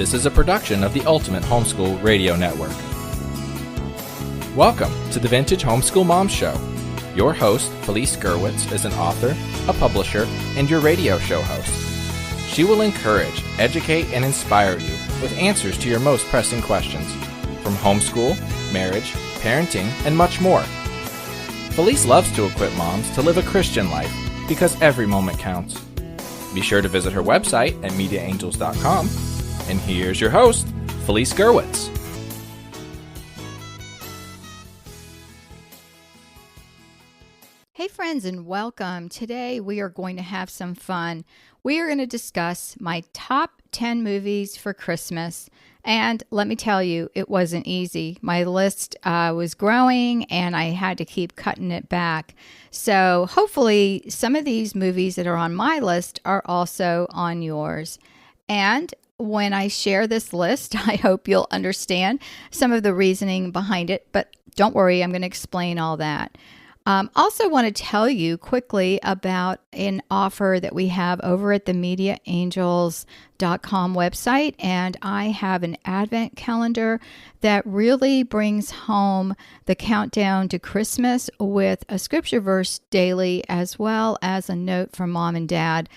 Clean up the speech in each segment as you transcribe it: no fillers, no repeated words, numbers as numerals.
This is a production of the Ultimate Homeschool Radio Network. Welcome to the Vintage Homeschool Moms Show. Your host, Felice Gerwitz, is an author, a publisher, and your radio show host. She will encourage, educate, and inspire you with answers to your most pressing questions from homeschool, marriage, parenting, and much more. Felice loves to equip moms to live a Christian life because every moment counts. Be sure to visit her website at mediaangels.com. And here's your host, Felice Gerwitz. Hey friends, and welcome. Today we are going to have some fun. We are going to discuss my top 10 movies for Christmas. And let me tell you, it wasn't easy. My list was growing and I had to keep cutting it back. So hopefully some of these movies that are on my list are also on yours. And when I share this list, I hope you'll understand some of the reasoning behind it. But don't worry, I'm going to explain all that. Also want to tell you quickly about an offer that we have over at the mediaangels.com website. And I have an advent calendar that really brings home the countdown to Christmas with a scripture verse daily, as well as a note from mom and dad.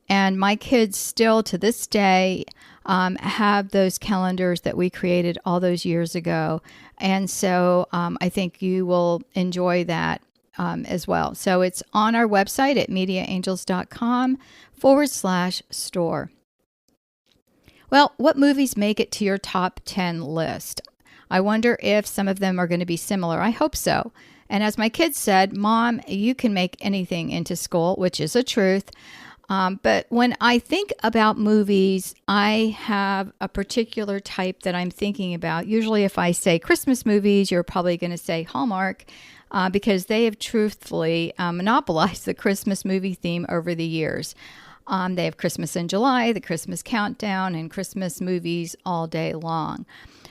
And my kids still to this day have those calendars that we created all those years ago. And so I think you will enjoy that as well. So it's on our website at mediaangels.com/store. Well, what movies make it to your top 10 list? I wonder if some of them are going to be similar. I hope so. And as my kids said, Mom, you can make anything into school, which is a truth. But when I think about movies, I have a particular type that I'm thinking about. Usually if I say Christmas movies, you're probably going to say Hallmark because they have truthfully monopolized the Christmas movie theme over the years. They have Christmas in July, the Christmas Countdown, and Christmas movies all day long.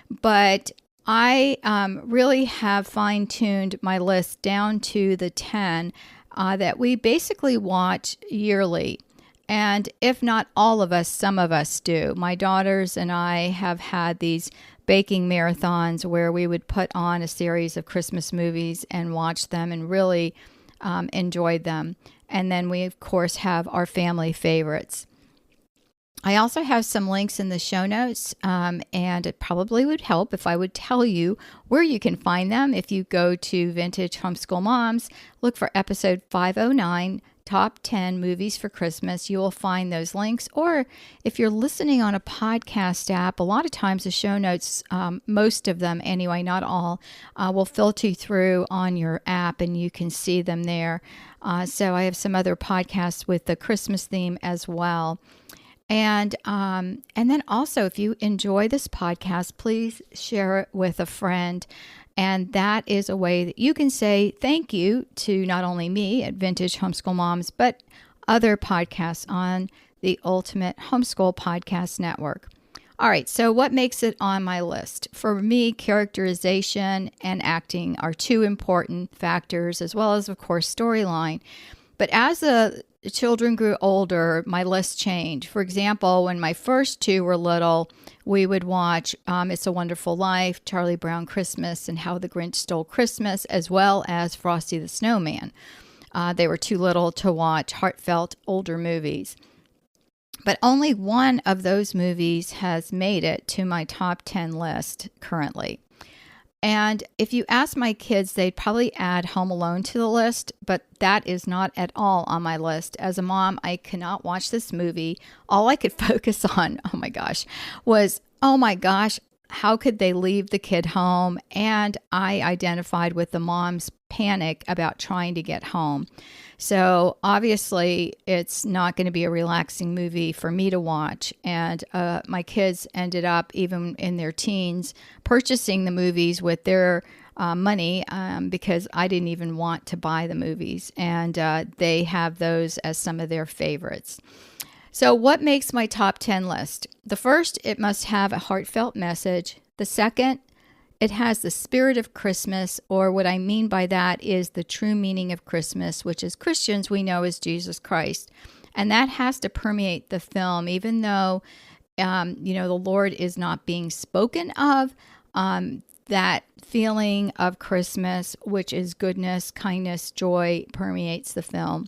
But I really have fine-tuned my list down to the 10 that we basically watch yearly. And if not all of us, some of us do. My daughters and I have had these baking marathons where we would put on a series of Christmas movies and watch them and really enjoyed them. And then we, of course, have our family favorites. I also have some links in the show notes, and it probably would help if I would tell you where you can find them. If you go to Vintage Homeschool Moms, look for episode 509, Top 10 Movies for Christmas. You will find those links. Or if you're listening on a podcast app, a lot of times the show notes, most of them anyway, not all, will filter through on your app and you can see them there. So I have some other podcasts with the Christmas theme as well. And then also, if you enjoy this podcast, please share it with a friend. And that is a way that you can say thank you to not only me at Vintage Homeschool Moms, but other podcasts on the Ultimate Homeschool Podcast Network. All right, so what makes it on my list? For me, characterization and acting are two important factors, as well as, of course, storyline. But as the children grew older, my list changed. For example, when my first two were little, we would watch It's a Wonderful Life, Charlie Brown Christmas, and How the Grinch Stole Christmas, as well as Frosty the Snowman. They were too little to watch heartfelt older movies. But only one of those movies has made it to my top 10 list currently. And if you ask my kids, they'd probably add Home Alone to the list, but that is not at all on my list. As a mom, I cannot watch this movie. All I could focus on, was, how could they leave the kid home? And I identified with the mom's panic about trying to get home. So obviously, it's not going to be a relaxing movie for me to watch. And my kids ended up, even in their teens, purchasing the movies with their money because I didn't even want to buy the movies. And they have those as some of their favorites. So what makes my top 10 list? The first, it must have a heartfelt message. The second, it has the spirit of Christmas, or what I mean by that is the true meaning of Christmas, which as Christians we know is Jesus Christ. And that has to permeate the film, even though the Lord is not being spoken of. That feeling of Christmas, which is goodness, kindness, joy, permeates the film.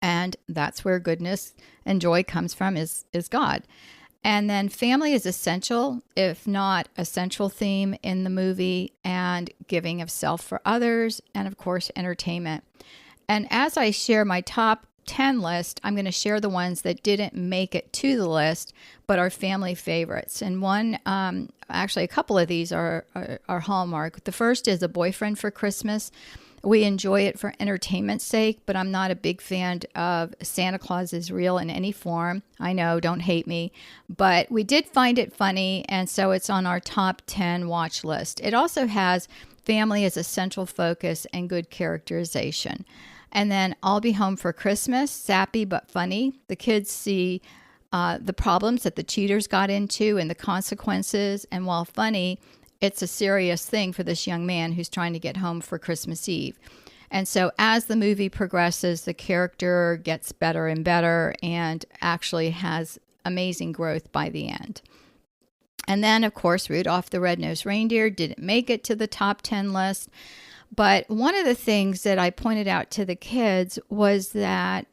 And that's where goodness and joy comes from, is God. And then family is essential, if not a central theme in the movie, and giving of self for others, and of course, entertainment. And as I share my top 10 list, I'm going to share the ones that didn't make it to the list, but are family favorites. And one, actually a couple of these are Hallmark. The first is A Boyfriend for Christmas. We enjoy it for entertainment's sake, but I'm not a big fan of Santa Claus is real in any form. I know, don't hate me, but we did find it funny, and so it's on our top 10 watch list. It also has family as a central focus and good characterization. And then I'll Be Home for Christmas, sappy but funny. The kids see the problems that the cheaters got into and the consequences, and while funny, it's a serious thing for this young man who's trying to get home for Christmas Eve. And so as the movie progresses, the character gets better and better and actually has amazing growth by the end. And then, of course, Rudolph the Red-Nosed Reindeer didn't make it to the top 10 list. But one of the things that I pointed out to the kids was that,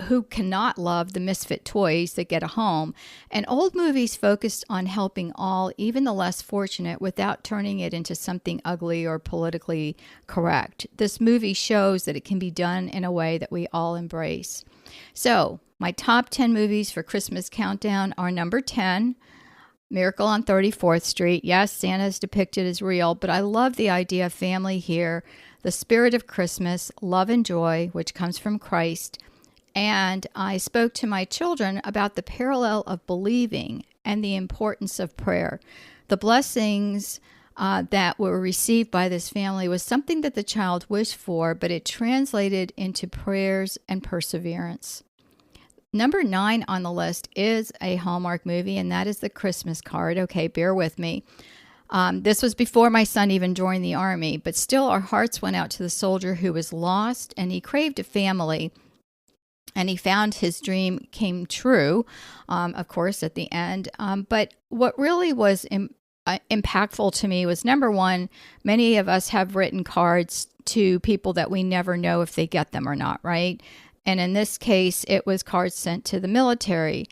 who cannot love the misfit toys that get a home? And old movies focused on helping all, even the less fortunate, without turning it into something ugly or politically correct. This movie shows that it can be done in a way that we all embrace. So my top 10 movies for Christmas Countdown are number 10, Miracle on 34th Street. Yes, Santa is depicted as real, but I love the idea of family here, the spirit of Christmas, love and joy, which comes from Christ. And I spoke to my children about the parallel of believing and the importance of prayer. The blessings that were received by this family was something that the child wished for, but it translated into prayers and perseverance. Number 9 on the list is a Hallmark movie, and that is The Christmas Card. Okay, bear with me. This was before my son even joined the Army, but still our hearts went out to the soldier who was lost, and he craved a family. And he found his dream came true, of course, at the end. But what really was impactful to me was, number one, many of us have written cards to people that we never know if they get them or not, right? And in this case, it was cards sent to the military,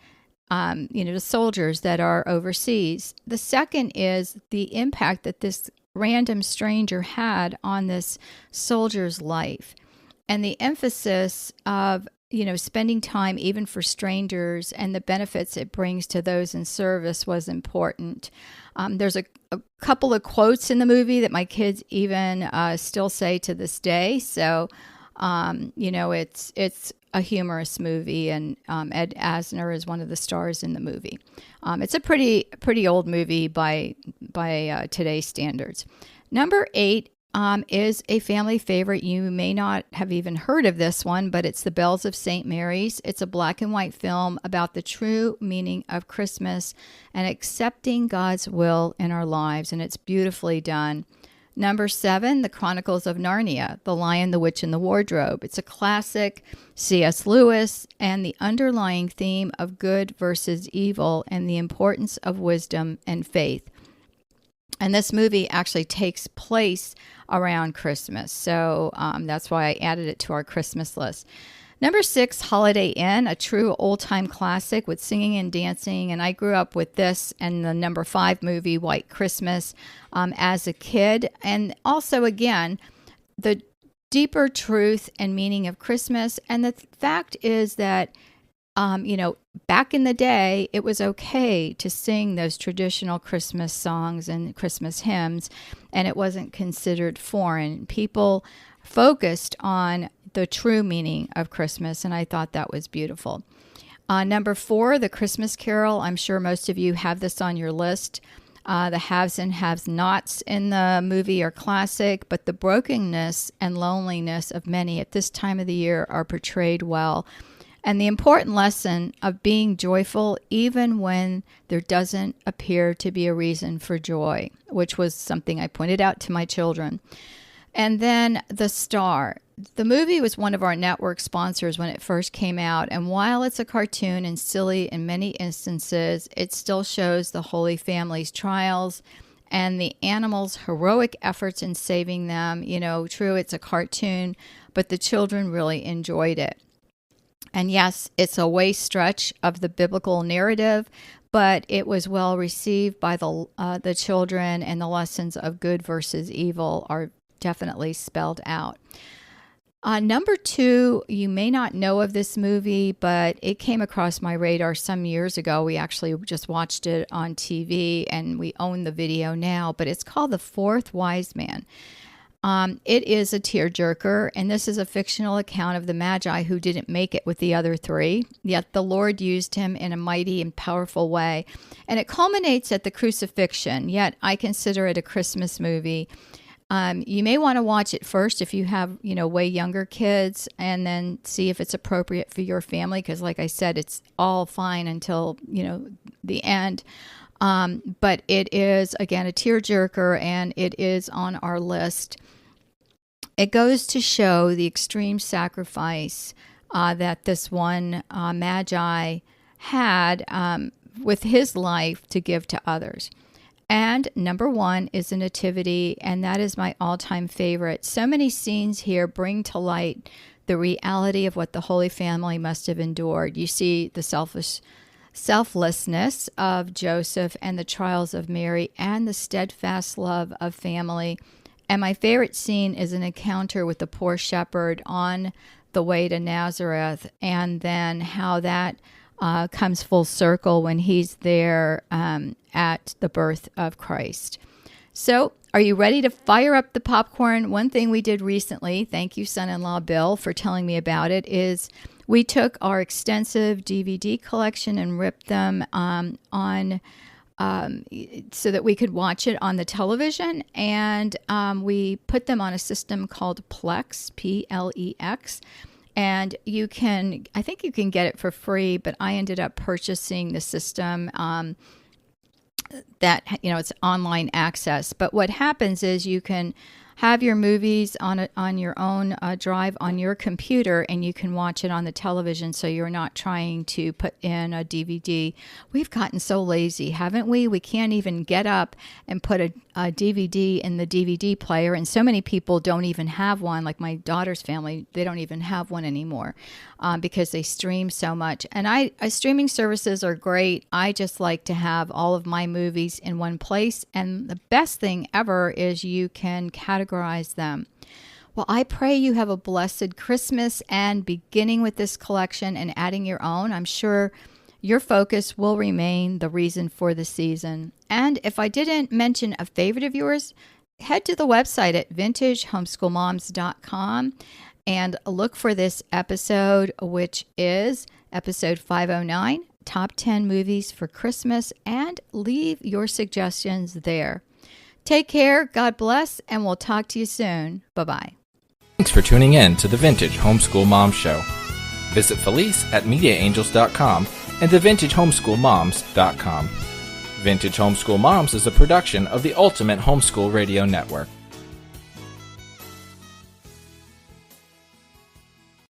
to soldiers that are overseas. The second is the impact that this random stranger had on this soldier's life, and the emphasis of spending time even for strangers and the benefits it brings to those in service was important. There's a couple of quotes in the movie that my kids even still say to this day. So, it's a humorous movie, and Ed Asner is one of the stars in the movie. It's a pretty old movie by today's standards. Number 8 is a family favorite. You may not have even heard of this one, but it's The Bells of St. Mary's. It's a black and white film about the true meaning of Christmas and accepting God's will in our lives, and it's beautifully done. Number 7, The Chronicles of Narnia, The Lion, the Witch, and the Wardrobe. It's a classic, C.S. Lewis, and the underlying theme of good versus evil and the importance of wisdom and faith. And this movie actually takes place around Christmas. So that's why I added it to our Christmas list. Number 6, Holiday Inn, a true old-time classic with singing and dancing. And I grew up with this and the number 5 movie, White Christmas, as a kid. And also, again, the deeper truth and meaning of Christmas. And the fact is that back in the day, it was okay to sing those traditional Christmas songs and Christmas hymns, and it wasn't considered foreign. People focused on the true meaning of Christmas, and I thought that was beautiful. Number 4, The Christmas Carol. I'm sure most of you have this on your list. The haves and have-nots in the movie are classic, but the brokenness and loneliness of many at this time of the year are portrayed well. And the important lesson of being joyful even when there doesn't appear to be a reason for joy, which was something I pointed out to my children. And then The Star. the movie was one of our network sponsors when it first came out, and while it's a cartoon and silly in many instances, it still shows the Holy Family's trials and the animals' heroic efforts in saving them. True, it's a cartoon, but the children really enjoyed it. And yes, it's a way stretch of the biblical narrative, but it was well received by the children, and the lessons of good versus evil are definitely spelled out. Number 2, you may not know of this movie, but it came across my radar some years ago. We actually just watched it on TV, and we own the video now, but it's called The Fourth Wise Man. It is a tearjerker, and this is a fictional account of the Magi who didn't make it with the other 3, yet the Lord used him in a mighty and powerful way. And it culminates at the crucifixion, yet I consider it a Christmas movie. You may want to watch it first if you have, way younger kids, and then see if it's appropriate for your family. Because like I said, it's all fine until, the end. But it is, again, a tearjerker, and it is on our list. It goes to show the extreme sacrifice that this one Magi had with his life to give to others. And number 1 is a nativity, and that is my all-time favorite. So many scenes here bring to light the reality of what the Holy Family must have endured. You see the selflessness of Joseph and the trials of Mary and the steadfast love of family. And my favorite scene is an encounter with the poor shepherd on the way to Nazareth, and then how that comes full circle when he's there at the birth of Christ. So, are you ready to fire up the popcorn? One thing we did recently, thank you son-in-law Bill for telling me about it, is we took our extensive DVD collection and ripped them on so that we could watch it on the television, and we put them on a system called Plex, Plex. And I think you can get it for free, but I ended up purchasing the system that, it's online access. But what happens is you can have your movies on your own drive on your computer, and you can watch it on the television, so you're not trying to put in a DVD. We've gotten so lazy, haven't we? We can't even get up and put a DVD in the DVD player, and so many people don't even have one. Like my daughter's family, they don't even have one anymore because they stream so much. And streaming services are great. I just like to have all of my movies in one place, and the best thing ever is you can categorize them. Well, I pray you have a blessed Christmas, and beginning with this collection and adding your own, I'm sure your focus will remain the reason for the season. And if I didn't mention a favorite of yours, head to the website at vintagehomeschoolmoms.com and look for this episode, which is episode 509, Top 10 Movies for Christmas, and leave your suggestions there. Take care, God bless, and we'll talk to you soon. Bye-bye. Thanks for tuning in to the Vintage Homeschool Mom Show. Visit Felice at MediaAngels.com and TheVintageHomeschoolMoms.com. Vintage Homeschool Moms is a production of the Ultimate Homeschool Radio Network.